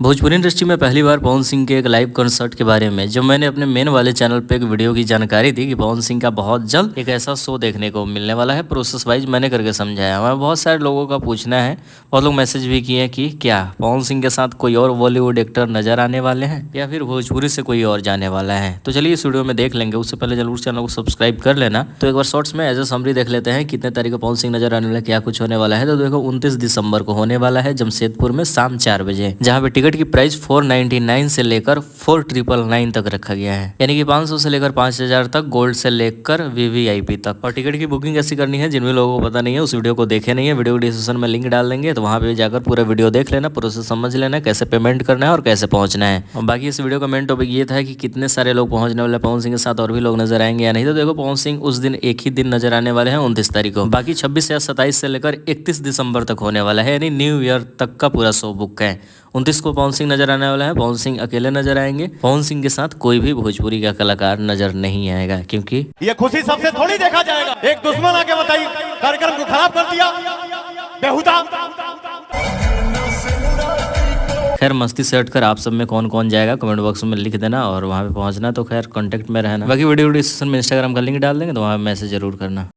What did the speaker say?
Bhojpuri industry में पहली बार पवन सिंह के एक लाइव कंसर्ट के बारे में जब मैंने अपने मेन वाले चैनल पे एक वीडियो की जानकारी दी कि पवन सिंह का बहुत जल्द एक ऐसा शो देखने को मिलने वाला है। प्रोसेस वाइज मैंने करके समझाया। हमें बहुत सारे लोगों का पूछना है, बहुत लोग मैसेज भी किए कि क्या पवन सिंह के साथ कोई और बॉलीवुड एक्टर नजर आने वाले हैं या फिर भोजपुरी से कोई और जाने वाला है। तो चलिए इस वीडियो में देख लेंगे। उससे पहले जरूर चैनल को सब्सक्राइब कर लेना। तो एक बार शॉर्ट्स में एज ए समरी देख लेते हैं कितने तारीख को पवन सिंह नजर आने वाला, क्या कुछ होने वाला है। तो देखो 29 दिसंबर को होने वाला है जमशेदपुर में शाम 4 बजे, जहाँ पे टिकट की प्राइस 499 से लेकर 4999 तक रखा गया है, यानी कि 500 से लेकर 5000 तक, गोल्ड से लेकर वीवीआईपी तक। और टिकट की बुकिंग कैसे करनी है, जिन भी लोगों को पता नहीं है उस वीडियो को देखे नहीं है, वीडियो डिस्क्रिप्शन में लिंक डाल देंगे, तो वहां पे जाकर पूरा वीडियो देख लेना, प्रोसेस समझ लेना, कैसे पेमेंट करना है और कैसे पहुंचना है। और बाकी इस वीडियो का मेन टॉपिक ये था कि कितने सारे लोग पहुंचने वाले, पवन सिंह के साथ और भी लोग नजर आएंगे या नहीं। तो देखो पवन सिंह उस दिन एक ही दिन नजर आने वाले हैं 29 तारीख को। बाकी 26 या 27 से लेकर 31 दिसंबर तक होने वाला है, यानी न्यू ईयर तक का पूरा शो बुक है। 29 को पवन सिंह नजर आने वाला है। पवन सिंह अकेले नजर आएंगे। पवन सिंह के साथ कोई भी भोजपुरी का कलाकार नजर नहीं आएगा, क्योंकि ये खुशी सबसे थोड़ी देखा जाएगा। एक दुश्मन आके बताइए कार्यक्रम को खराब कर दिया बेहुदा। खैर मस्ती से हटकर आप सब में कौन कौन जाएगा कमेंट बॉक्स में लिख देना, और वहां पे पहुंचना तो खैर कांटेक्ट में रहना। बाकी वीडियो डिस्क्रिप्शन में इंस्टाग्राम का लिंक डाल देंगे, तो वहां मैसेज जरूर करना।